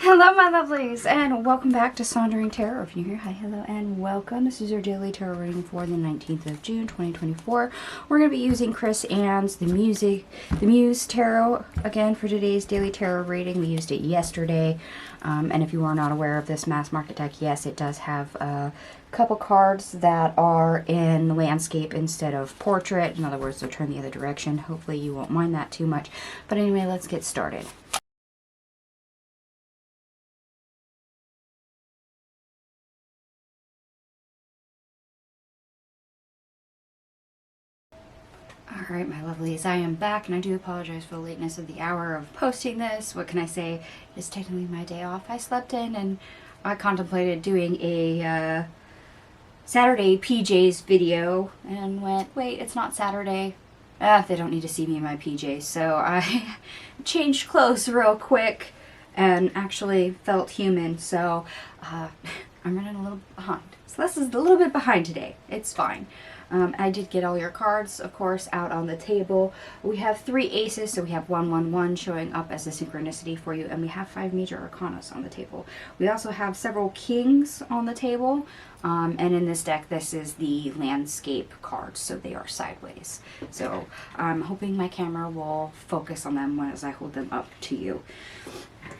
Hello my lovelies, and welcome back to Sauntering Tarot. If you're here, hi, hello, and welcome. This is your daily tarot reading for the 19th of June, 2024. We're going to be using Chris Ann's the Muse Tarot again for today's daily tarot reading. We used it yesterday, and if you are not aware of this mass market deck, yes, it does have a couple cards that are in landscape instead of portrait. In other words, they're turned the other direction. Hopefully you won't mind that too much. But anyway, let's get started. Alright my lovelies, I am back and I do apologize for the lateness of the hour of posting this. What can I say? It's technically my day off. I slept in and I contemplated doing a Saturday PJs video and went, wait, it's not Saturday. They don't need to see me in my PJs. So I changed clothes real quick and actually felt human. So I'm running a little behind. So this is a little bit behind today. It's fine. I did get all your cards, of course, out on the table. We have 3 aces, so we have 111 showing up as a synchronicity for you, and we have 5 major arcanas on the table. We also have several kings on the table, and in this deck, this is the landscape cards, so they are sideways. So I'm hoping my camera will focus on them as I hold them up to you.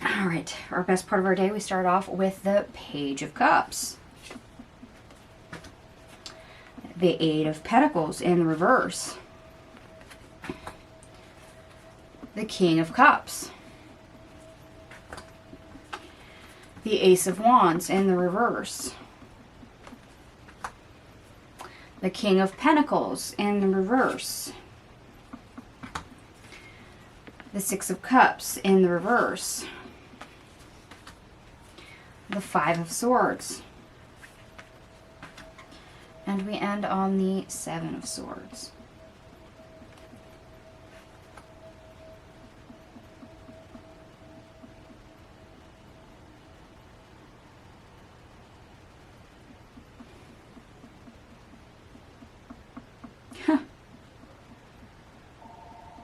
All right, our best part of our day, we start off with the Page of Cups. The 8 of Pentacles in the reverse. The King of Cups. The Ace of Wands in the reverse. The King of Pentacles in the reverse. The 6 of Cups in the reverse. The 5 of Swords. And we end on the 7 of Swords.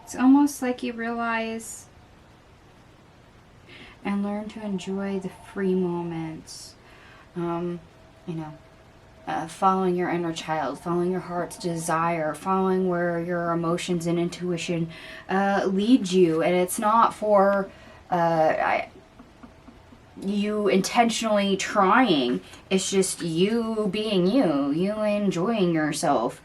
It's almost like you realize and learn to enjoy the free moments. You know, following your inner child, following your heart's desire, following where your emotions and intuition lead you. And it's not for you intentionally trying. It's just you being you enjoying yourself.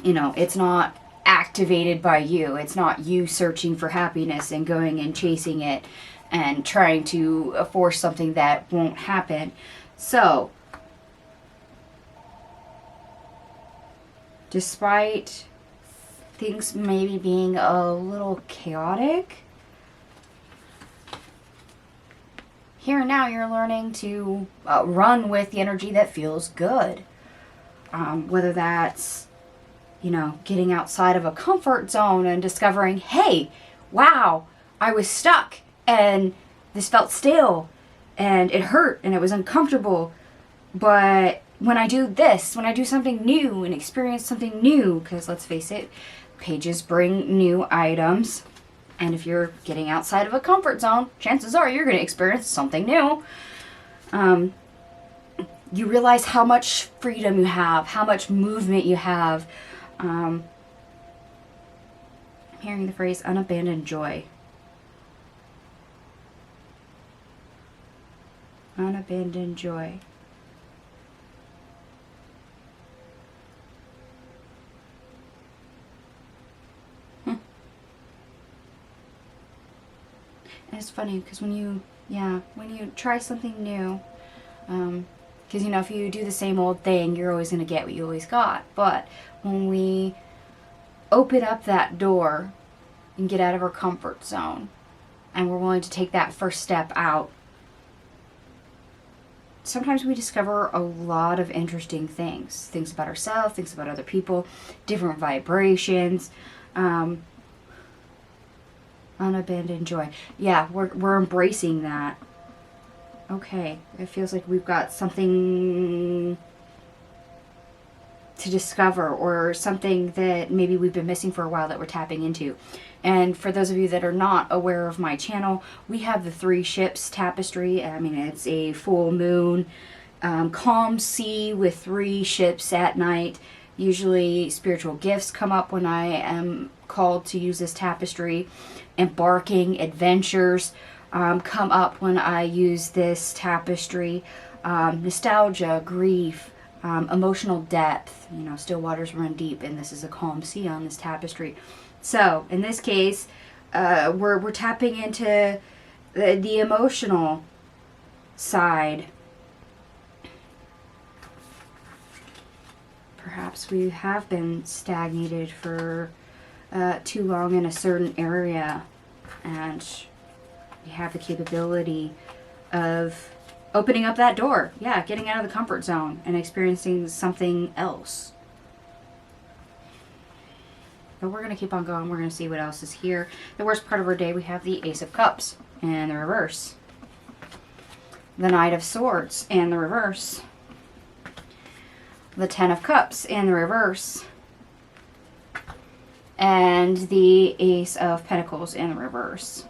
You know, it's not activated by you. It's not you searching for happiness and going and chasing it and trying to force something that won't happen. So, despite things maybe being a little chaotic, here and now you're learning to run with the energy that feels good. Whether that's, you know, getting outside of a comfort zone and discovering, hey, wow, I was stuck and this felt stale and it hurt and it was uncomfortable, but when I do this, when I do something new and experience something new, because let's face it, pages bring new items. And if you're getting outside of a comfort zone, chances are you're going to experience something new. You realize how much freedom you have, how much movement you have. I'm hearing the phrase unabandoned joy. Unabandoned joy. And it's funny because when you try something new, because you know, if you do the same old thing, you're always going to get what you always got. But when we open up that door and get out of our comfort zone and we're willing to take that first step out, sometimes we discover a lot of interesting things about ourselves, things about other people, different vibrations. Unabandoned joy. Yeah, we're embracing that. Okay, it feels like we've got something to discover, or something that maybe we've been missing for a while that we're tapping into. And for those of you that are not aware of my channel, we have the 3 ships tapestry. I mean, it's a full moon, calm sea with 3 ships at night. Usually spiritual gifts come up when I am called to use this tapestry. Embarking adventures come up when I use this tapestry. Nostalgia, grief, emotional depth, you know, still waters run deep, and this is a calm sea on this tapestry. So in this case, we're tapping into the emotional side. Perhaps we have been stagnated for too long in a certain area, and we have the capability of opening up that door. Yeah, getting out of the comfort zone and experiencing something else. But we're going to keep on going. We're going to see what else is here. The worst part of our day, we have the Ace of Cups and the reverse. The Knight of Swords and the reverse. The Ten of Cups and the reverse. And the Ace of Pentacles in the reverse.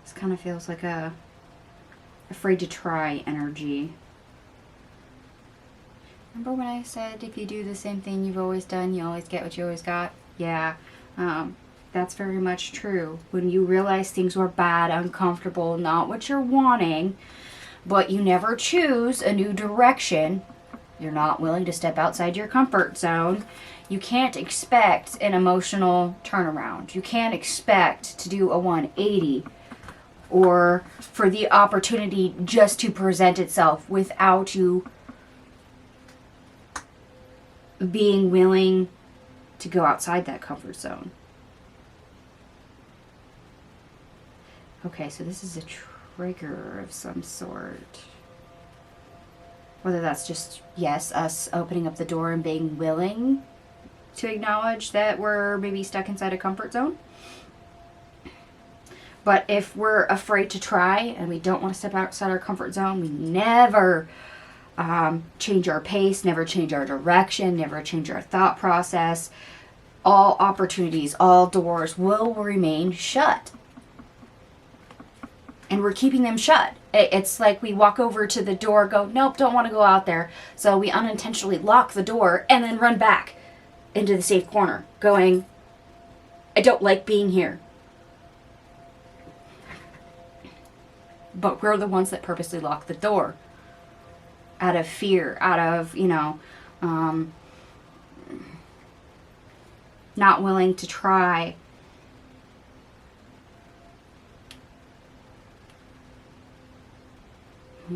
This kind of feels like a afraid to try energy. Remember when I said if you do the same thing you've always done, you always get what you always got? Yeah, that's very much true. When you realize things were bad, uncomfortable, not what you're wanting, but you never choose a new direction, you're not willing to step outside your comfort zone, you can't expect an emotional turnaround. You can't expect to do a 180 or for the opportunity just to present itself without you being willing to go outside that comfort zone. Okay, so this is a trigger of some sort. Whether that's just, yes, us opening up the door and being willing to acknowledge that we're maybe stuck inside a comfort zone. But if we're afraid to try and we don't want to step outside our comfort zone, we never change our pace, never change our direction, never change our thought process. All opportunities, all doors will remain shut. And we're keeping them shut. It's like we walk over to the door, go, nope, don't want to go out there. So we unintentionally lock the door and then run back into the safe corner, going, I don't like being here. But we're the ones that purposely lock the door out of fear, out of, not willing to try.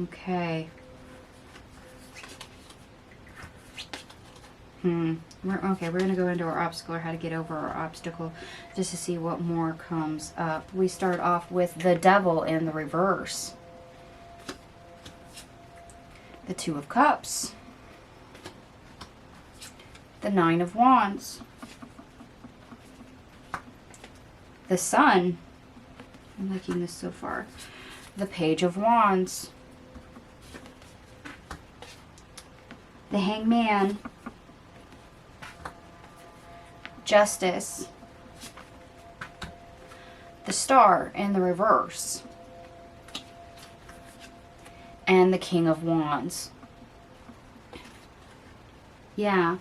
Okay. We're going to go into our obstacle, or how to get over our obstacle, just to see what more comes up. We start off with the Devil in the reverse. The Two of Cups. The Nine of Wands. The Sun. I'm liking this so far. The Page of Wands. The Hangman. Justice. The Star in the reverse. And the King of Wands. Yeah.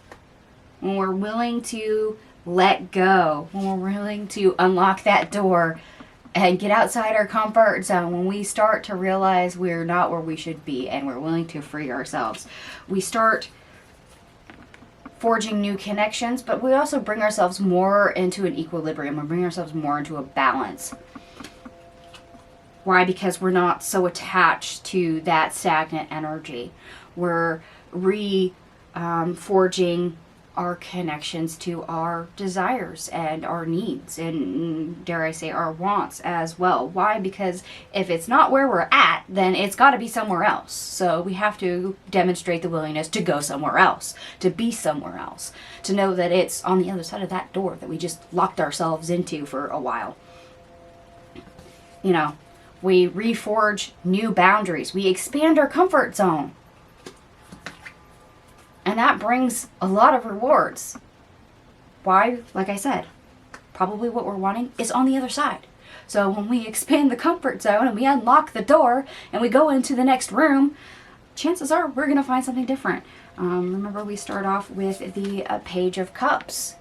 When we're willing to let go, when we're willing to unlock that door and get outside our comfort zone, when we start to realize we're not where we should be and we're willing to free ourselves, we start forging new connections, but we also bring ourselves more into an equilibrium. We bring ourselves more into a balance. Why? Because we're not so attached to that stagnant energy. We're forging our connections to our desires and our needs, and dare I say our wants as well. Why? Because if it's not where we're at, then it's got to be somewhere else. So we have to demonstrate the willingness to go somewhere else, to be somewhere else, to know that it's on the other side of that door that we just locked ourselves into for a while. You know, we reforge new boundaries. We expand our comfort zone. And that brings a lot of rewards. Why? Like I said, probably what we're wanting is on the other side. So when we expand the comfort zone and we unlock the door and we go into the next room, chances are we're going to find something different. Remember, we start off with the Page of Cups.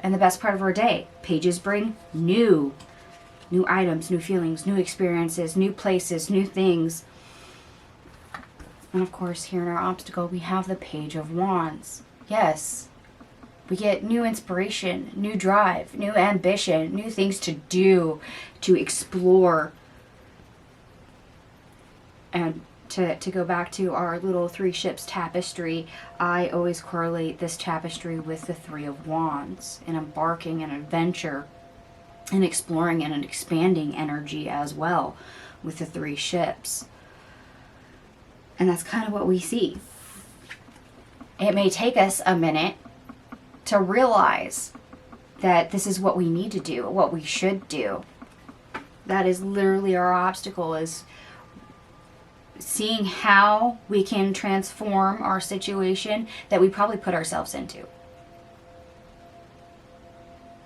And the best part of our day, pages bring new items, new feelings, new experiences, new places, new things. And of course, here in our obstacle, we have the Page of Wands. Yes, we get new inspiration, new drive, new ambition, new things to do, to explore. And to go back to our little 3 ships tapestry, I always correlate this tapestry with the 3 of Wands and embarking an adventure and exploring and an expanding energy as well with the 3 ships. And that's kind of what we see. It may take us a minute to realize that this is what we need to do, what we should do. That is literally our obstacle, is seeing how we can transform our situation that we probably put ourselves into.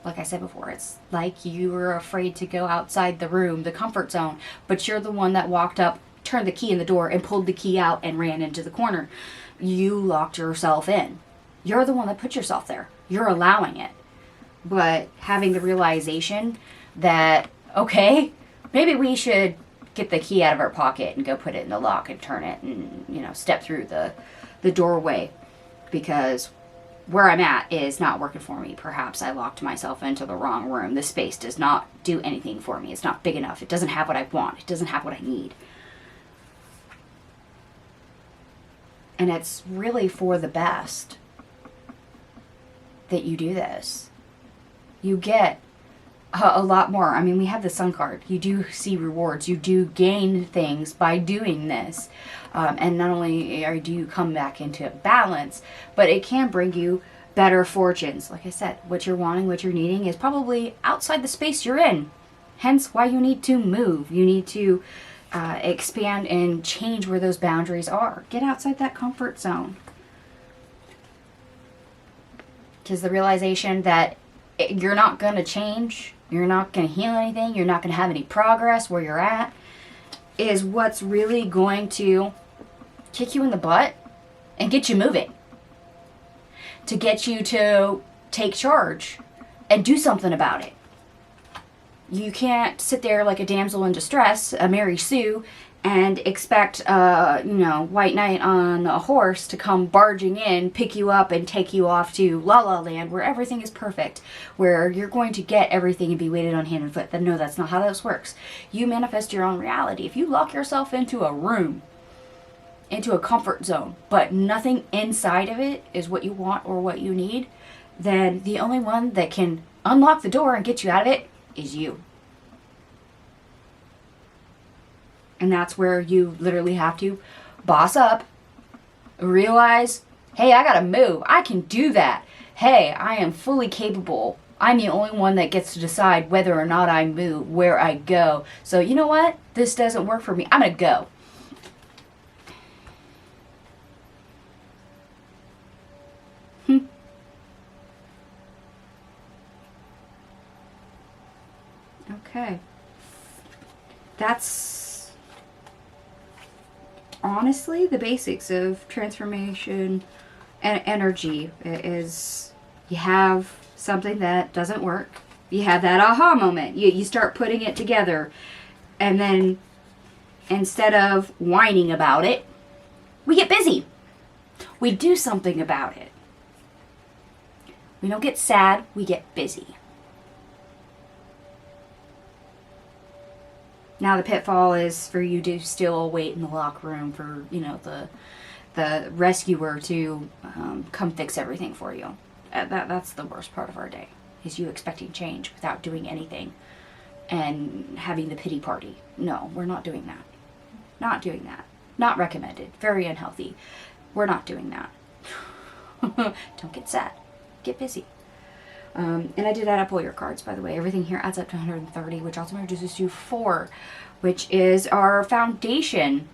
Like I said before, it's like you were afraid to go outside the room, the comfort zone, but you're the one that walked up, turned the key in the door, and pulled the key out and ran into the corner. You locked yourself in. You're the one that put yourself there. You're allowing it. But having the realization that, okay, maybe we should get the key out of our pocket and go put it in the lock and turn it and, step through the doorway, because where I'm at is not working for me. Perhaps I locked myself into the wrong room. The space does not do anything for me. It's not big enough. It doesn't have what I want. It doesn't have what I need. And it's really for the best that you do this. You get a lot more. I mean, we have the Sun card. You do see rewards. You do gain things by doing this. And not only do you come back into balance, but it can bring you better fortunes. Like I said, what you're wanting, what you're needing is probably outside the space you're in. Hence why you need to move. You need to expand and change where those boundaries are. Get outside that comfort zone. Because the realization that you're not going to change, you're not going to heal anything, you're not going to have any progress where you're at, is what's really going to kick you in the butt and get you moving. To get you to take charge and do something about it. You can't sit there like a damsel in distress, a Mary Sue, and expect, White Knight on a horse to come barging in, pick you up, and take you off to La La Land, where everything is perfect, where you're going to get everything and be weighted on hand and foot. No, that's not how this works. You manifest your own reality. If you lock yourself into a room, into a comfort zone, but nothing inside of it is what you want or what you need, then the only one that can unlock the door and get you out of it is you. And that's where you literally have to boss up, realize, hey, I gotta move. I can do that. Hey, I am fully capable. I'm the only one that gets to decide whether or not I move, where I go. So you know what? This doesn't work for me. I'm gonna go. Okay. That's honestly the basics of transformation and energy. Is you have something that doesn't work. You have that aha moment. You start putting it together. And then instead of whining about it, we get busy. We do something about it. We don't get sad, we get busy. Now the pitfall is for you to still wait in the locker room for, the rescuer to come fix everything for you. That's the worst part of our day, is you expecting change without doing anything and having the pity party. No, we're not doing that. Not doing that. Not recommended. Very unhealthy. We're not doing that. Don't get sad. Get busy. And I did add up all your cards, by the way. Everything here adds up to 130, which also reduces to 4, which is our foundation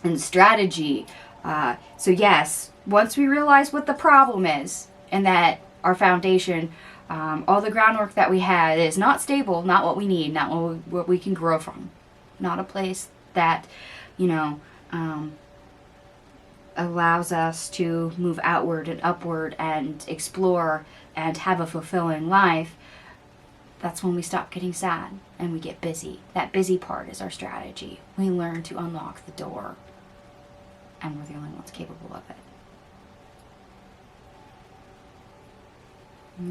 and strategy. So yes, once we realize what the problem is and that our foundation, all the groundwork that we had is not stable, not what we need, not what we can grow from, not a place that, you know, allows us to move outward and upward and explore and have a fulfilling life, that's when we stop getting sad and we get busy. That busy part is our strategy. We learn to unlock the door, and we're the only ones capable of it.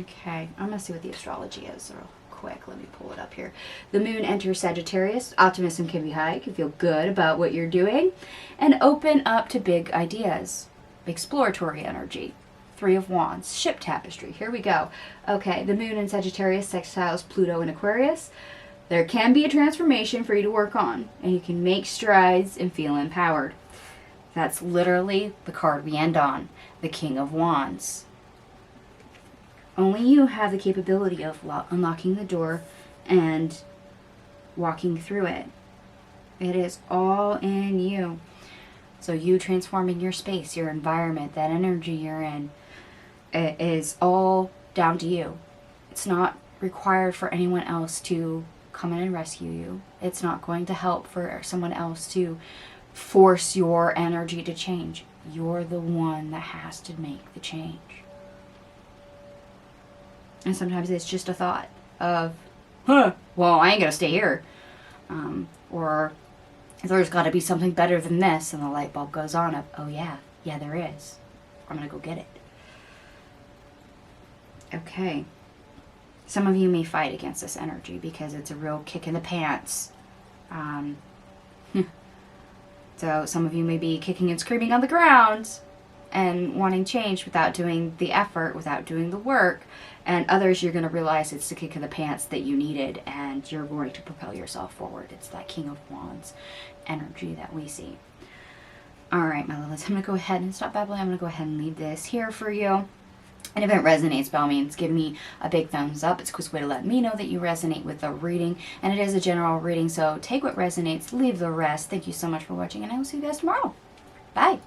Okay, I'm going to see what the astrology is real quick. Let me pull it up here. The moon enters Sagittarius. Optimism can be high. You can feel good about what you're doing and open up to big ideas. Exploratory energy. 3 of Wands. Ship tapestry. Here we go. Okay, the moon in Sagittarius sextiles Pluto in Aquarius. There can be a transformation for you to work on, and you can make strides and feel empowered. That's literally the card we end on. The King of Wands. Only you have the capability of unlocking the door and walking through it. It is all in you. So you transforming your space, your environment, that energy you're in, it is all down to you. It's not required for anyone else to come in and rescue you. It's not going to help for someone else to force your energy to change. You're the one that has to make the change. And sometimes it's just a thought of, well, I ain't gonna stay here. Or there's gotta be something better than this, and the light bulb goes on of, oh yeah, there is. I'm gonna go get it. Okay. Some of you may fight against this energy because it's a real kick in the pants. So some of you may be kicking and screaming on the ground and wanting change without doing the effort, without doing the work. And others, you're going to realize it's the kick in the pants that you needed, and you're going to propel yourself forward. It's that King of Wands energy that we see. All right, my loves, I'm going to go ahead and stop babbling. I'm going to go ahead and leave this here for you. And if it resonates, by all means, give me a big thumbs up. It's a quick way to let me know that you resonate with the reading. And it is a general reading, so take what resonates, leave the rest. Thank you so much for watching, and I will see you guys tomorrow. Bye.